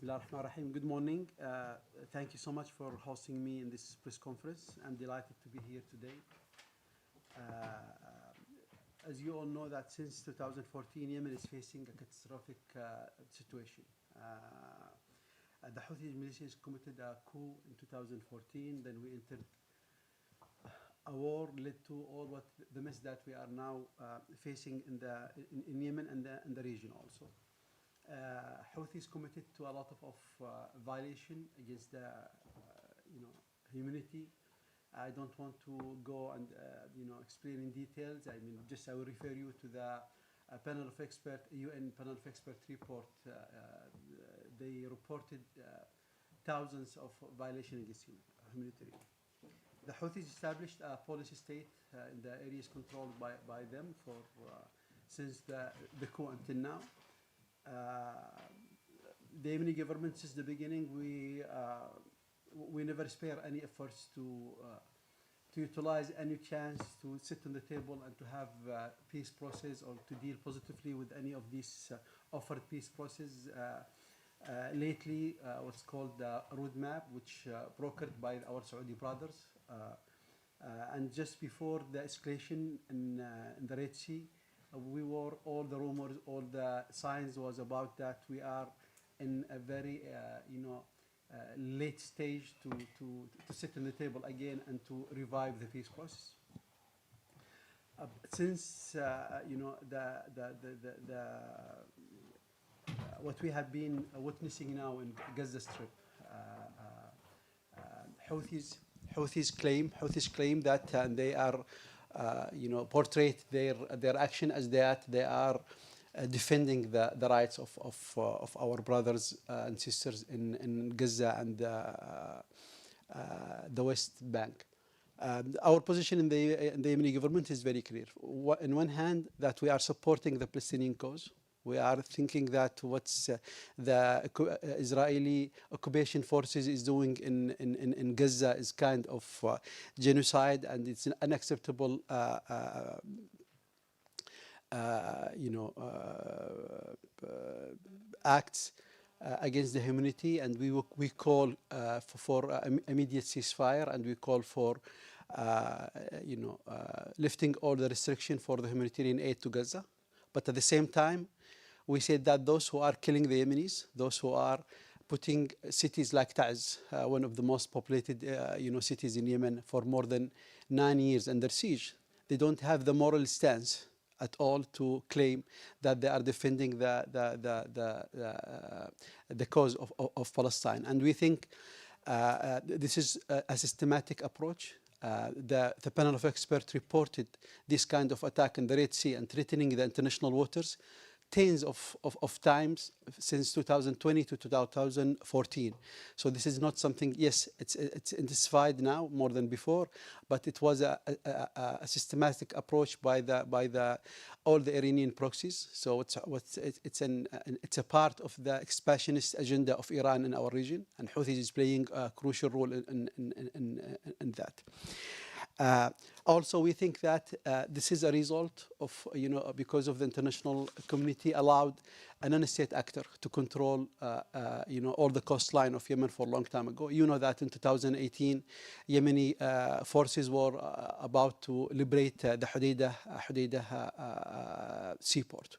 Bismillah ar-Rahman ar-Rahim. Good morning. Thank you so much for hosting me in this press conference. I'm delighted to be here today. As you all know that since 2014, Yemen is facing a catastrophic situation. The Houthi militia committed a coup in 2014. Then we entered a war led to all what the mess that we are now facing in Yemen and the region also. Houthis committed to a lot of violation against the humanity. I don't want to go and explain in details. I mean, just I will refer you to the panel of expert UN panel of expert report. They reported thousands of violations against humanitarian. The Houthis established a policy state in the areas controlled by them for since the coup until now. The Yemeni government since the beginning, we never spare any efforts to utilize any chance to sit on the table and to have peace process or to deal positively with any of these offered peace process. Lately, what's called the roadmap, which brokered by our Saudi brothers, and just before the escalation in the Red Sea. We were all the rumors, all the signs was about that we are in a very late stage to sit on the table again and to revive the peace process. Since what we have been witnessing now in Gaza Strip, Houthis claim that they are. Portray their action as that they are defending the rights of our brothers and sisters in Gaza and the West Bank. Our position in the Yemeni government is very clear. On one hand, that we are supporting the Palestinian cause. We are thinking that what's the Israeli occupation forces is doing in Gaza is kind of genocide, and it's an unacceptable acts against the humanity, and we call for immediate ceasefire, and we call for lifting all the restriction for the humanitarian aid to Gaza. But at the same time, we said that those who are killing the Yemenis, those who are putting cities like Taiz, one of the most populated cities in Yemen, for more than 9 years under siege, they don't have the moral stance at all to claim that they are defending the cause of Palestine. And we think this is a systematic approach. The panel of experts reported this kind of attack in the Red Sea and threatening the international waters tens of times since 2020 to 2014. So this is not something, yes, it's intensified now more than before, but it was a systematic approach by all the Iranian proxies. So it's a part of the expansionist agenda of Iran in our region, and Houthis is playing a crucial role in that. Also, we think that this is a result of, because of the international community allowed a non-state actor to control, all the coastline of Yemen for a long time ago. You know that in 2018, Yemeni forces were about to liberate the Hodeidah seaport.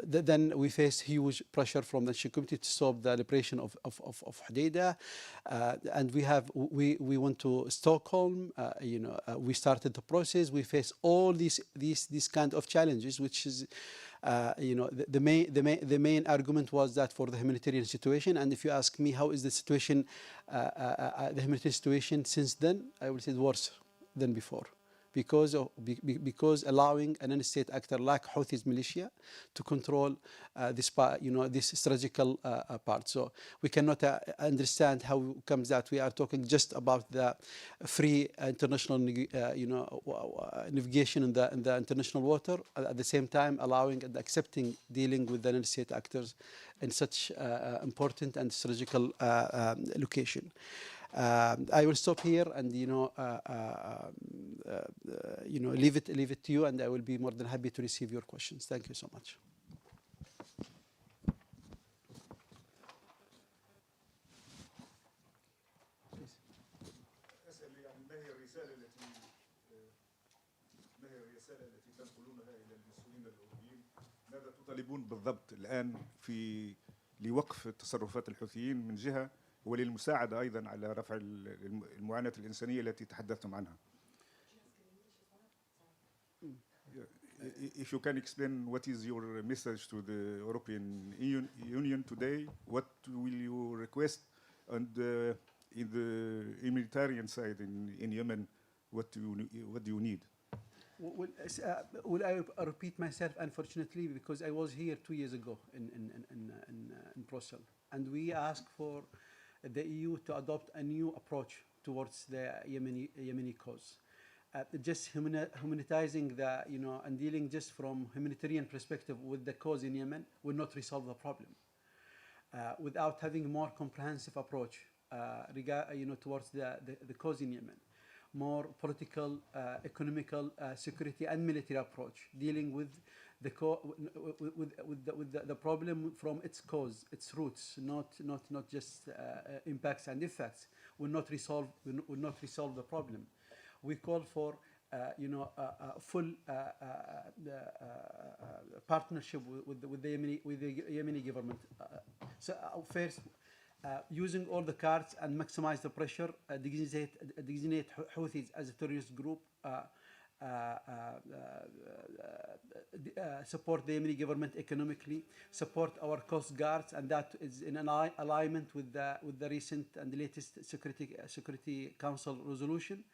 Then we faced huge pressure from the international community to stop the liberation of Hodeidah, and we went to Stockholm. We started the process. We faced all these kind of challenges, which is, the main argument was that for the humanitarian situation. And if you ask me how is the situation, the humanitarian situation since then, I would say it's worse than before. Because allowing an non-state actor like Houthis militia to control this part, this strategical part. So we cannot understand how it comes that we are talking just about the free international, navigation in the international water, at the same time allowing and accepting dealing with the non-state actors in such important and strategical location. I will stop here and leave it to you, and I will be more than happy to receive your questions. Thank you so much. الرسالة التي تنقلونها إلى المسؤولين الأوروبيين، ماذا تطالبون بالضبط الآن في لوقف تصرفات الحوثيين من جهة وللمساعدة أيضا على رفع المعاناة الإنسانية التي تحدثتم عنها؟ If you can explain what is your message to the European Union today, what will you request, and in the humanitarian side in Yemen, what do you need? Will I repeat myself, unfortunately, because I was here 2 years ago in Brussels, and we asked for the EU to adopt a new approach towards the Yemeni cause. Just humanitizing the, and dealing just from humanitarian perspective with the cause in Yemen will not resolve the problem. Without having a more comprehensive approach, towards the cause in Yemen, more political, economical, security and military approach, dealing with the problem from its cause, its roots, not just impacts and effects, will not resolve the problem. We call for a full partnership with the Yemeni government. First, using all the cards and maximize the pressure, designate Houthis as a terrorist group, support the Yemeni government economically, support our coast guards, and that is in alignment with the recent and the latest Security Council resolution,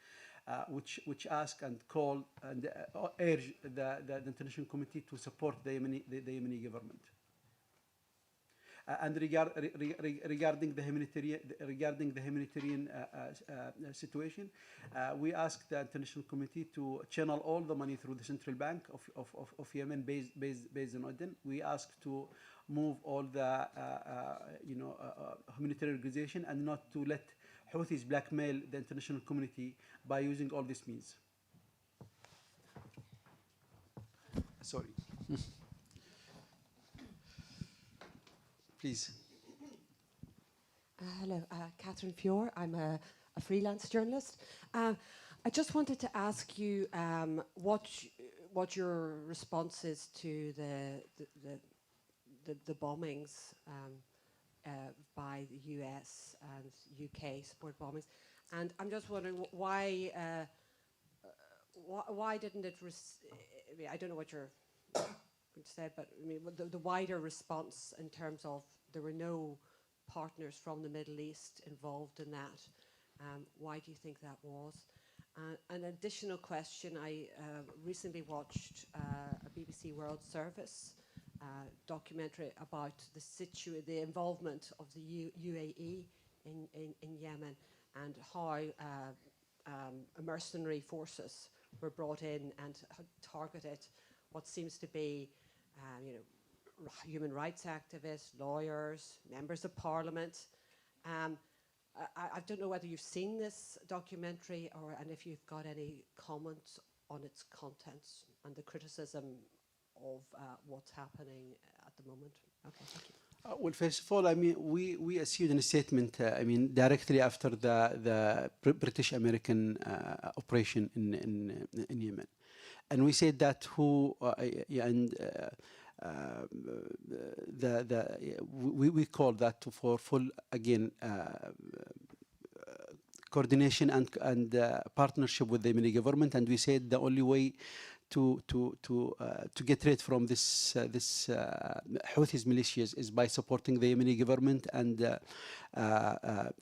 which ask and call and urge the international community to support the Yemeni government. And regarding the humanitarian situation, we ask the international community to channel all the money through the central bank of Yemen, based in Aden. We ask to move all the humanitarian organization, and not to let Houthis blackmail the international community by using all these means. Sorry. Please. Hello, Catherine Fior. I'm a freelance journalist. I just wanted to ask you what your response is to the bombings by the US and UK support bombings, and I'm just wondering why didn't it? I don't know what you're going to say, but I mean the wider response in terms of there were no partners from the Middle East involved in that. Why do you think that was? An additional question: I recently watched a BBC World Service documentary about the involvement of the UAE in Yemen, and how mercenary forces were brought in and targeted what seems to be, human rights activists, lawyers, members of parliament. I don't know whether you've seen this documentary, and if you've got any comments on its contents and the criticism of what's happening at the moment. Okay, thank you. Well, first of all, I mean, we issued a statement, directly after the British-American operation in Yemen, and we said that we call that for full, again, coordination and partnership with the Yemeni government, and we said the only way to get rid from this Houthis militias is by supporting the Yemeni government, and the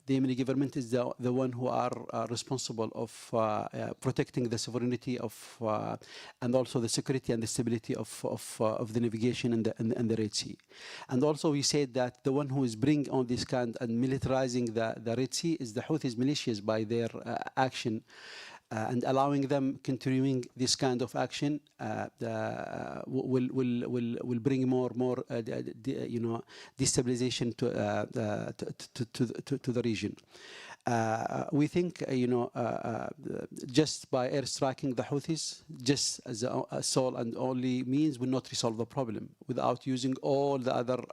Yemeni government is the one who are responsible of protecting the sovereignty of and also the security and the stability of the navigation in the Red Sea. And also we said that the one who is bringing on this kind and militarizing the Red Sea is the Houthis militias by their action. And allowing them continuing this kind of action will bring more destabilization to the region. We think, just by airstriking the Houthis, just as a sole and only means, will not resolve the problem without using all the other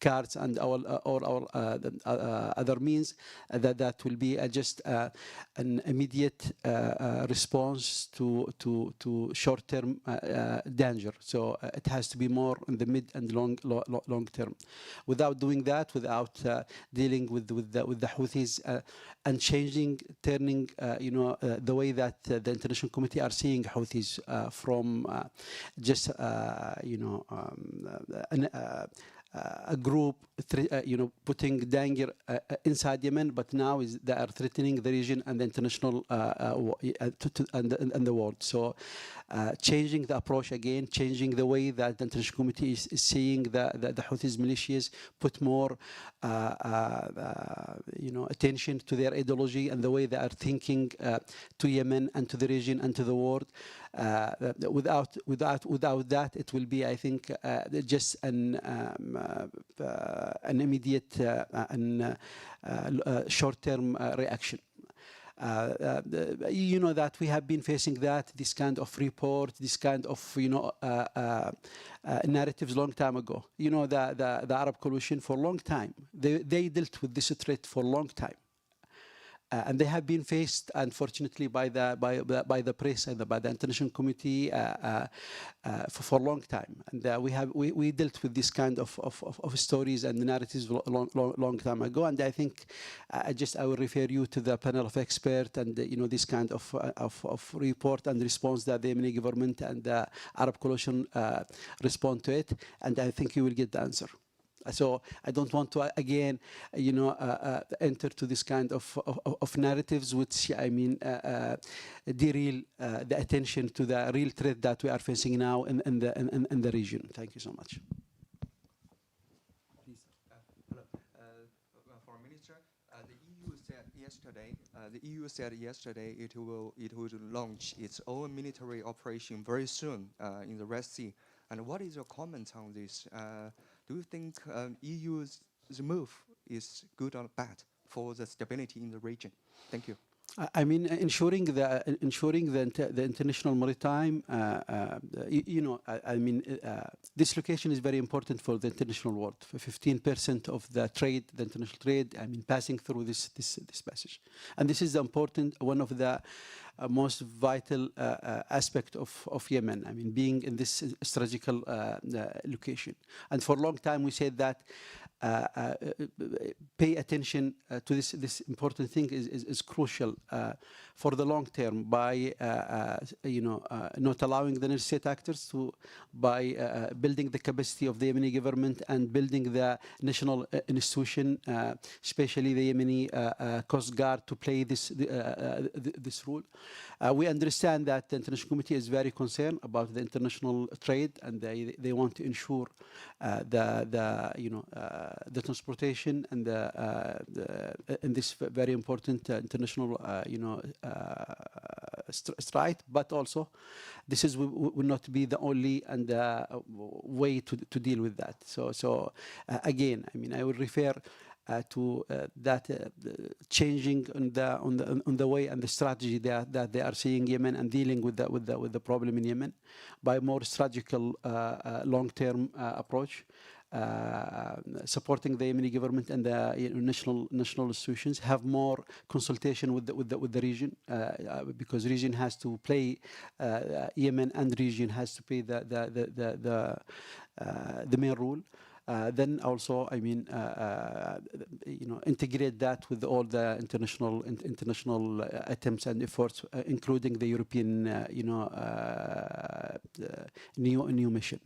cards and all our other means. That will be just an immediate response to short-term danger. So it has to be more in the mid and long term. Without doing that, without dealing with the Houthis and turning the way that the international community are seeing Houthis from just a group, putting danger inside Yemen, but now they are threatening the region and the international and the world. So, changing the approach again, changing the way that the international community is seeing the Houthis militias, put more attention to their ideology and the way they are thinking to Yemen and to the region and to the world. Without that, it will be, I think, just an immediate and short-term reaction. That we have been facing this kind of report, this kind of narratives long time ago. The Arab coalition for a long time, they dealt with this threat for a long time. And they have been faced, unfortunately, by the press and by the international community for a long time. And we dealt with this kind of stories and narratives long time ago. And I think I will refer you to the panel of experts and this kind of report and response that the Yemeni government and the Arab coalition respond to it. And I think you will get the answer. So I don't want to again, enter to this kind of narratives, which derail the attention to the real threat that we are facing now in the region. Thank you so much. Please. Hello. For Minister, the EU said yesterday it would launch its own military operation very soon in the Red Sea. And what is your comment on this? Do you think EU's move is good or bad for the stability in the region? Thank you. Ensuring the international maritime, this location is very important for the international world. 15% of the trade, the international trade, passing through this passage, and this is one of the most vital aspect of Yemen. Being in this strategical location, and for a long time we said that pay attention to this important thing is crucial for the long term by not allowing the state actors by building the capacity of the Yemeni government and building the national institution, especially the Yemeni Coast Guard, to play this role. We understand that the international community is very concerned about the international trade, and they want to ensure the transportation and in this very important international strike. But also, this will not be the only and way to deal with that. So again, I will refer to that changing on the way and the strategy that they are seeing Yemen and dealing with the problem in Yemen by more strategical long-term approach, supporting the Yemeni government and the national institutions, have more consultation with the region, because region has to play Yemen and region has to play the main role. Then also, integrate that with all the international attempts and efforts, including the European, new mission.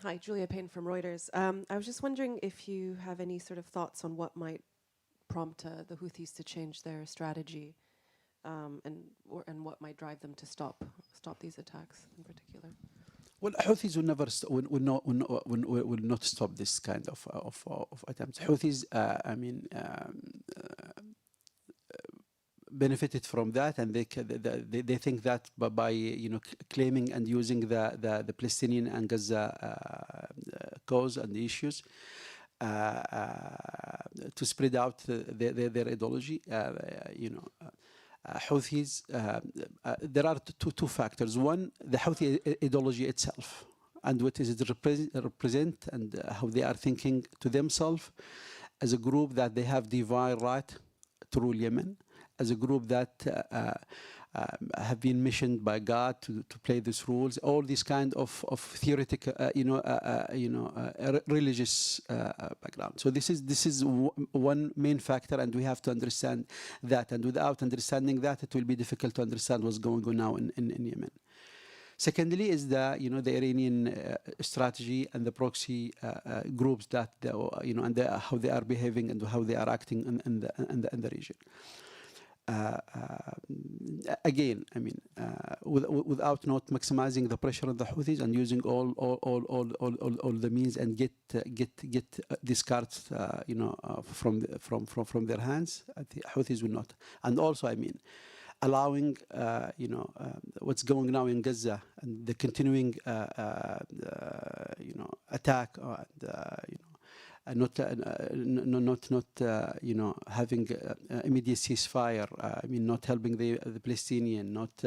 Hi, Julia Payne from Reuters. I was just wondering if you have any sort of thoughts on what might prompt the Houthis to change their strategy. And what might drive them to stop these attacks in particular? Well, Houthis will not stop this kind of attempts. Houthis, benefited from that, and they think that by claiming and using the Palestinian and Gaza cause and the issues to spread out their ideology. Houthis, there are two factors. One, the Houthi ideology itself, and what is it represent, and how they are thinking to themselves as a group that they have divine right to rule Yemen, as a group that have been missioned by God to play these rules. All these kind of theoretical, religious background. So this is one main factor, and we have to understand that. And without understanding that, it will be difficult to understand what's going on now in Yemen. Secondly, is the the Iranian strategy and the proxy groups that and how they are behaving and how they are acting in the region. Again, I mean, without not maximizing the pressure on the Houthis and using all the means and get these cards, from their hands, the Houthis will not. And also, I mean, allowing what's going now in Gaza and the continuing attack and not having immediate ceasefire. I mean, not helping the Palestinian, not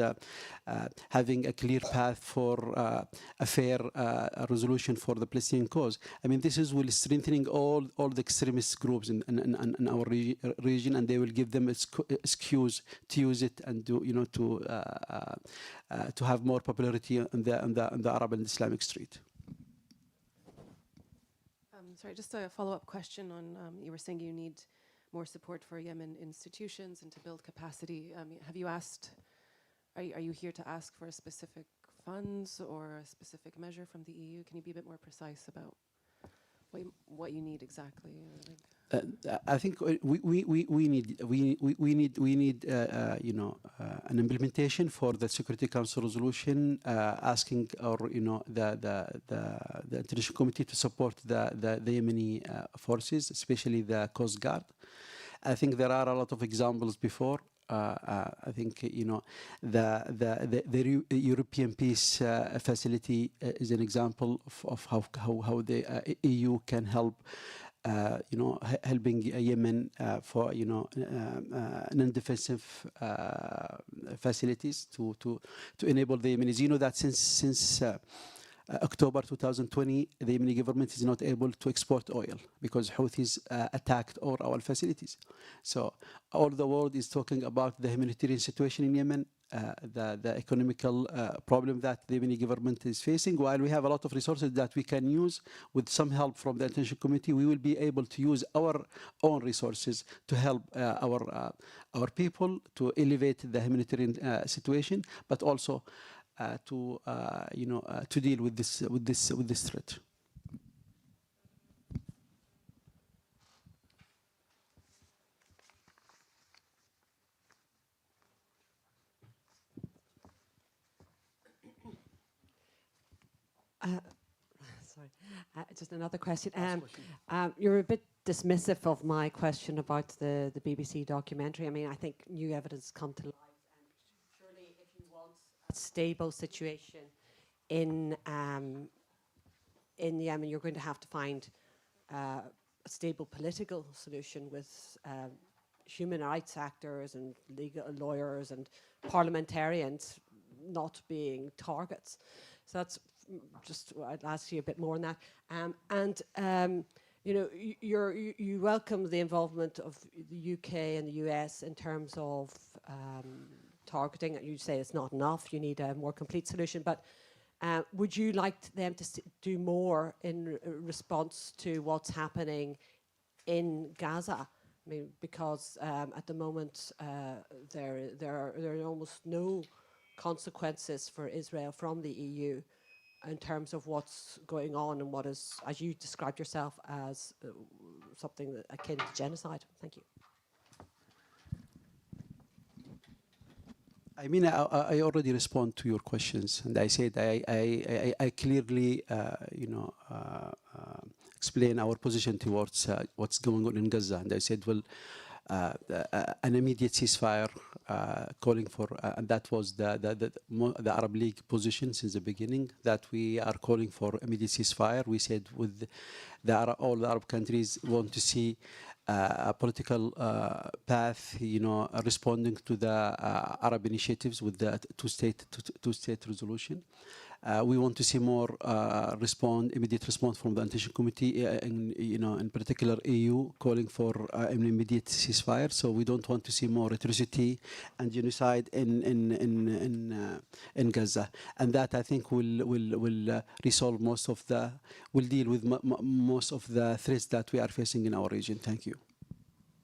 having a clear path for a fair resolution for the Palestinian cause. I mean, this will strengthening all the extremist groups in our region, and they will give them excuse to use it and to have more popularity on the Arab and Islamic street. Sorry, just a follow-up question on, you were saying you need more support for Yemen institutions and to build capacity. Have you asked, are you here to ask for a specific funds or a specific measure from the EU? Can you be a bit more precise about what you need exactly? I think we need an implementation for the Security Council resolution asking the International Committee to support the Yemeni forces, especially the Coast Guard. I think there are a lot of examples before. I think the European Peace Facility is an example of how the EU can help. Helping Yemen for non-defensive facilities to enable the Yemenis. You know that since October 2020, the Yemeni government is not able to export oil because Houthis attacked all our facilities. So all the world is talking about the humanitarian situation in Yemen, the economical problem that the Yemeni government is facing. While we have a lot of resources that we can use with some help from the International Committee, we will be able to use our own resources to help our people to elevate the humanitarian situation, but also to deal with this threat. Sorry, just another question. You're a bit dismissive of my question about the BBC documentary. I mean, I think new evidence come to light, and surely, if you want a stable situation in Yemen, you're going to have to find a stable political solution with human rights actors and legal lawyers and parliamentarians not being targets. So that's just, I'd ask you a bit more on that. You welcome the involvement of the UK and the US in terms of targeting. You say it's not enough, you need a more complete solution, but would you like them to do more in response to what's happening in Gaza? I mean, because at the moment there are almost no consequences for Israel from the EU in terms of what's going on and what is, as you described yourself, as something akin to genocide. Thank you. I mean, I already respond to your questions, and I said I clearly, explain our position towards what's going on in Gaza, and I said, well, an immediate ceasefire calling for, and that was the Arab League position since the beginning, that we are calling for immediate ceasefire. We said with all the Arab countries want to see a political path, responding to the Arab initiatives with the two-state resolution. We want to see more immediate response from the Anti-Terrorism Committee, in particular EU, calling for an immediate ceasefire. So we don't want to see more atrocity and genocide in Gaza, and that I think will resolve will deal with most of the threats that we are facing in our region. Thank you.